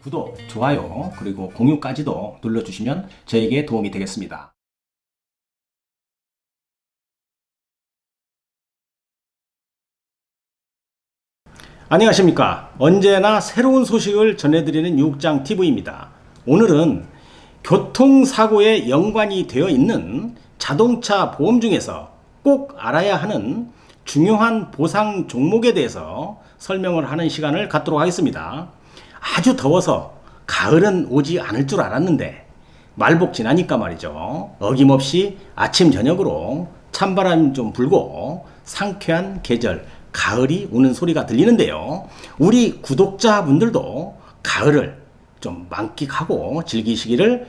구독, 좋아요, 그리고 공유까지도 눌러주시면 저에게 도움이 되겠습니다. 안녕하십니까. 언제나 새로운 소식을 전해드리는 유국장TV입니다. 오늘은 교통사고에 연관이 되어 있는 자동차 보험 중에서 꼭 알아야 하는 중요한 보상 종목에 대해서 설명을 하는 시간을 갖도록 하겠습니다. 아주 더워서 가을은 오지 않을 줄 알았는데 말복 지나니까 말이죠. 어김없이 아침 저녁으로 찬바람이 좀 불고 상쾌한 계절 가을이 오는 소리가 들리는데요. 우리 구독자분들도 가을을 좀 만끽하고 즐기시기를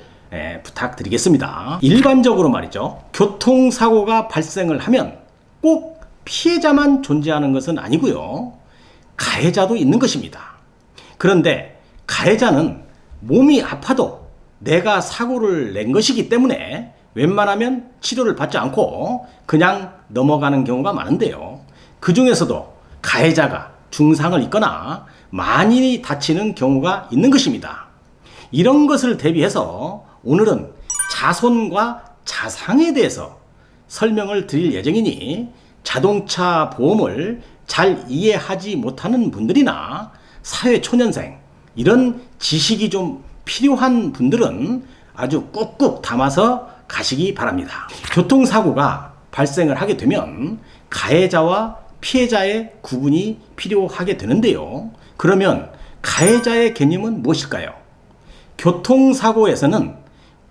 부탁드리겠습니다. 일반적으로 말이죠. 교통사고가 발생을 하면 꼭 피해자만 존재하는 것은 아니고요. 가해자도 있는 것입니다. 그런데 가해자는 몸이 아파도 내가 사고를 낸 것이기 때문에 웬만하면 치료를 받지 않고 그냥 넘어가는 경우가 많은데요. 그 중에서도 가해자가 중상을 입거나 많이 다치는 경우가 있는 것입니다. 이런 것을 대비해서 오늘은 자손과 자상에 대해서 설명을 드릴 예정이니 자동차 보험을 잘 이해하지 못하는 분들이나 사회초년생, 이런 지식이 좀 필요한 분들은 아주 꾹꾹 담아서 가시기 바랍니다. 교통사고가 발생을 하게 되면 가해자와 피해자의 구분이 필요하게 되는데요. 그러면 가해자의 개념은 무엇일까요? 교통사고에서는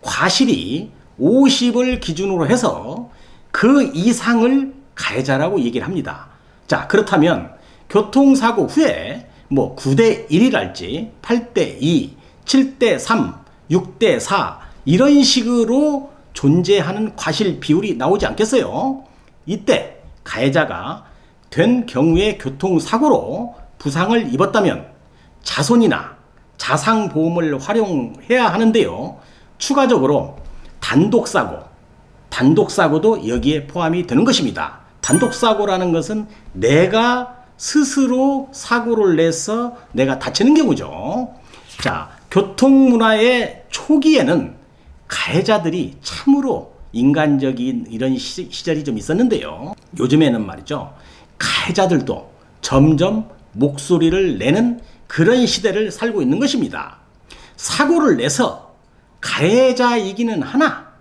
과실이 50을 기준으로 해서 그 이상을 가해자라고 얘기를 합니다. 자, 그렇다면 교통사고 후에 9대 1이랄지 8대 2, 7대 3, 6대 4 이런 식으로 존재하는 과실 비율이 나오지 않겠어요? 이때 가해자가 된 경우의 교통사고로 부상을 입었다면 자손이나 자상보험을 활용해야 하는데요. 추가적으로 단독사고도 여기에 포함이 되는 것입니다. 단독사고라는 것은 내가 스스로 사고를 내서 내가 다치는 경우죠. 자, 교통문화의 초기에는 가해자들이 참으로 인간적인 이런 시절이 좀 있었는데요. 요즘에는 말이죠. 가해자들도 점점 목소리를 내는 그런 시대를 살고 있는 것입니다. 사고를 내서 가해자이기는 하나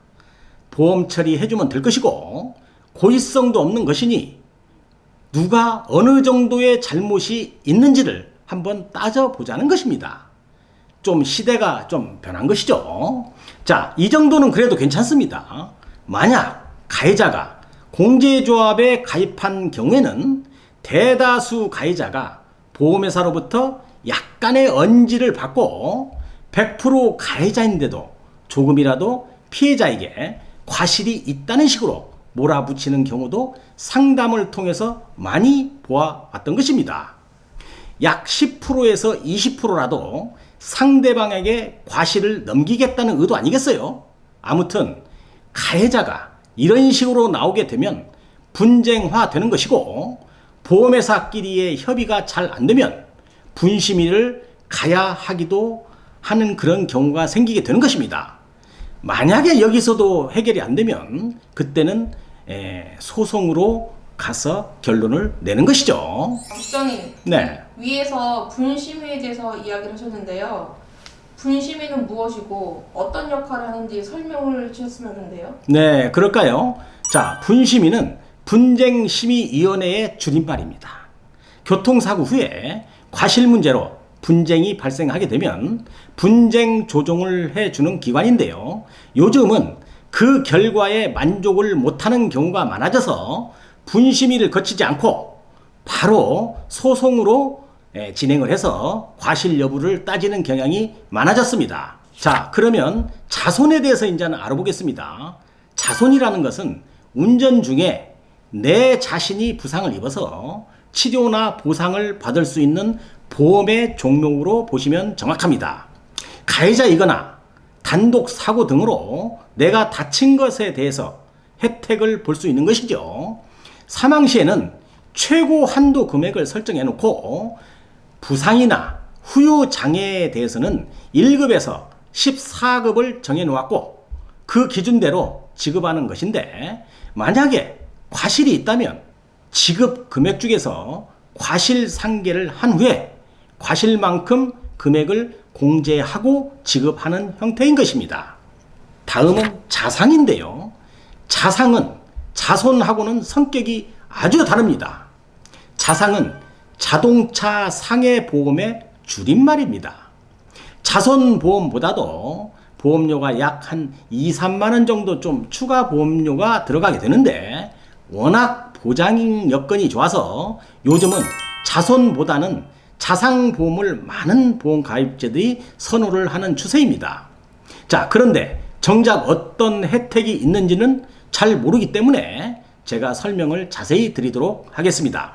보험 처리해주면 될 것이고 고의성도 없는 것이니 누가 어느 정도의 잘못이 있는지를 한번 따져보자는 것입니다. 좀 시대가 좀 변한 것이죠. 자, 이 정도는 그래도 괜찮습니다. 만약 가해자가 공제조합에 가입한 경우에는 대다수 가해자가 보험회사로부터 약간의 언지를 받고 100% 가해자인데도 조금이라도 피해자에게 과실이 있다는 식으로 몰아붙이는 경우도 상담을 통해서 많이 보아왔던 것입니다. 약 10%에서 20%라도 상대방에게 과실을 넘기겠다는 의도 아니겠어요? 아무튼 가해자가 이런 식으로 나오게 되면 분쟁화되는 것이고 보험회사끼리의 협의가 잘 안 되면 분심위를 가야 하기도 하는 그런 경우가 생기게 되는 것입니다. 만약에 여기서도 해결이 안 되면 그때는 소송으로 가서 결론을 내는 것이죠. 국장님, 네. 위에서 분심회에 대해서 이야기를 하셨는데요. 분심회는 무엇이고 어떤 역할을 하는지 설명을 주셨으면 하는데요. 네, 그럴까요? 자, 분심위는 분쟁심의위원회의 줄임말입니다. 교통사고 후에 과실 문제로 분쟁이 발생하게 되면 분쟁 조정을 해주는 기관인데요. 요즘은 그 결과에 만족을 못하는 경우가 많아져서 분심위를 거치지 않고 바로 소송으로 진행을 해서 과실 여부를 따지는 경향이 많아졌습니다. 자, 그러면 자손에 대해서 이제는 알아보겠습니다. 자손이라는 것은 운전 중에 내 자신이 부상을 입어서 치료나 보상을 받을 수 있는 보험의 종목으로 보시면 정확합니다. 가해자이거나 단독 사고 등으로 내가 다친 것에 대해서 혜택을 볼 수 있는 것이죠. 사망 시에는 최고 한도 금액을 설정해 놓고 부상이나 후유 장애에 대해서는 1급에서 14급을 정해 놓았고 그 기준대로 지급하는 것인데, 만약에 과실이 있다면 지급 금액 중에서 과실 상계를 한 후에 과실만큼 금액을 공제하고 지급하는 형태인 것입니다. 다음은 자상인데요. 자상은 자손하고는 성격이 아주 다릅니다. 자상은 자동차 상해보험의 줄임말입니다. 자손보험보다도 보험료가 약 한 2, 3만 원 정도 좀 추가 보험료가 들어가게 되는데, 워낙 보장 여건이 좋아서 요즘은 자손보다는 자상보험을 많은 보험 가입자들이 선호를 하는 추세입니다. 자, 그런데 정작 어떤 혜택이 있는지는 잘 모르기 때문에 제가 설명을 자세히 드리도록 하겠습니다.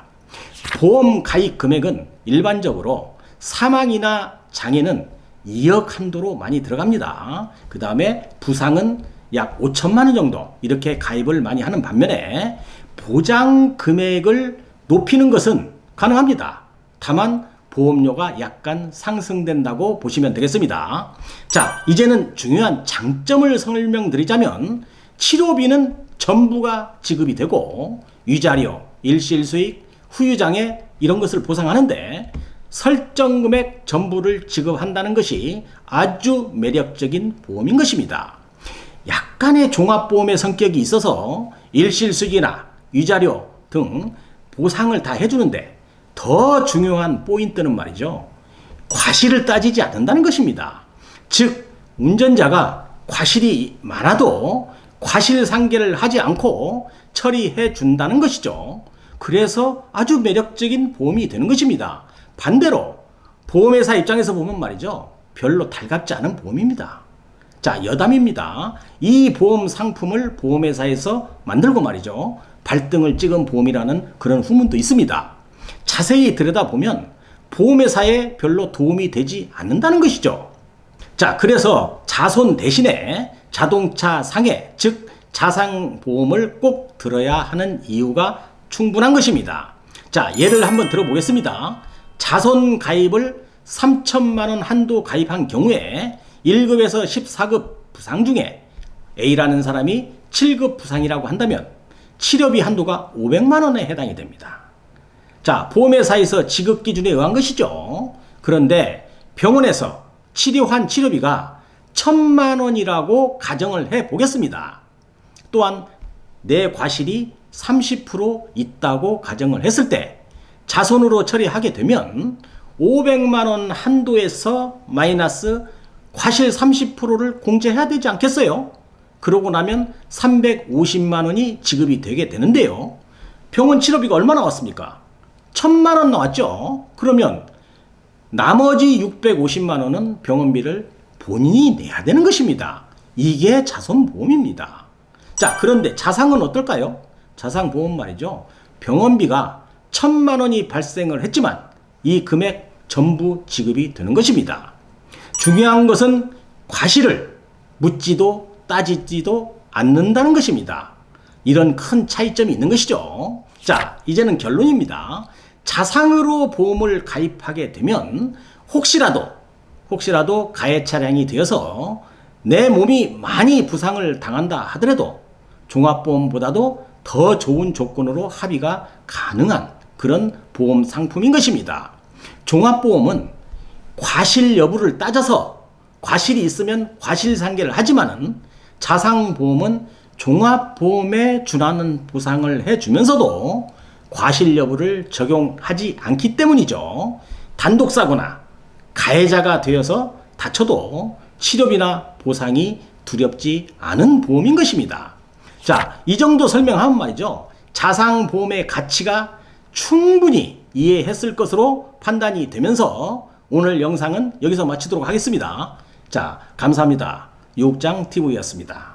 보험 가입 금액은 일반적으로 사망이나 장애는 2억 한도로 많이 들어갑니다. 그 다음에 부상은 약 5천만 원 정도 이렇게 가입을 많이 하는 반면에 보장 금액을 높이는 것은 가능합니다. 다만 보험료가 약간 상승된다고 보시면 되겠습니다. 자, 이제는 중요한 장점을 설명드리자면 치료비는 전부가 지급이 되고 위자료, 일실수익, 후유장애 이런 것을 보상하는데 설정 금액 전부를 지급한다는 것이 아주 매력적인 보험인 것입니다. 약간의 종합보험의 성격이 있어서 일실수익이나 위자료 등 보상을 다 해주는데, 더 중요한 포인트는 말이죠, 과실을 따지지 않는다는 것입니다. 즉 운전자가 과실이 많아도 과실 상계를 하지 않고 처리해 준다는 것이죠. 그래서 아주 매력적인 보험이 되는 것입니다. 반대로 보험회사 입장에서 보면 말이죠, 별로 달갑지 않은 보험입니다. 자, 여담입니다. 이 보험 상품을 보험회사에서 만들고 말이죠, 발등을 찍은 보험이라는 그런 후문도 있습니다. 자세히 들여다보면 보험회사에 별로 도움이 되지 않는다는 것이죠. 자, 그래서 자손 대신에 자동차 상해, 즉 자상보험을 꼭 들어야 하는 이유가 충분한 것입니다. 자, 예를 한번 들어보겠습니다. 자손 가입을 3천만 원 한도 가입한 경우에 1급에서 14급 부상 중에 A라는 사람이 7급 부상이라고 한다면 치료비 한도가 500만 원에 해당이 됩니다. 자, 보험회사에서 지급 기준에 의한 것이죠. 그런데 병원에서 치료한 치료비가 1,000만 원이라고 가정을 해 보겠습니다. 또한 내 과실이 30% 있다고 가정을 했을 때 자손으로 처리하게 되면 500만 원 한도에서 마이너스 과실 30%를 공제해야 되지 않겠어요? 그러고 나면 350만 원이 지급이 되게 되는데요. 병원 치료비가 얼마 나왔습니까? 1,000만 원 나왔죠. 그러면 나머지 650만 원은 병원비를 본인이 내야 되는 것입니다. 이게 자손보험입니다. 자, 그런데 자상은 어떨까요? 자상보험 말이죠, 병원비가 1,000만 원이 발생을 했지만 이 금액 전부 지급이 되는 것입니다. 중요한 것은 과실을 묻지도 따지지도 않는다는 것입니다. 이런 큰 차이점이 있는 것이죠. 자, 이제는 결론입니다. 자상으로 보험을 가입하게 되면 혹시라도 가해 차량이 되어서 내 몸이 많이 부상을 당한다 하더라도 종합보험보다도 더 좋은 조건으로 합의가 가능한 그런 보험 상품인 것입니다. 종합보험은 과실 여부를 따져서 과실이 있으면 과실상계를 하지만은 자상보험은 종합보험에 준하는 보상을 해주면서도 과실 여부를 적용하지 않기 때문이죠. 단독사고나 가해자가 되어서 다쳐도 치료비나 보상이 두렵지 않은 보험인 것입니다. 자, 이 정도 설명하면 말이죠, 자상보험의 가치가 충분히 이해했을 것으로 판단이 되면서 오늘 영상은 여기서 마치도록 하겠습니다. 자, 감사합니다. 유옥장TV였습니다.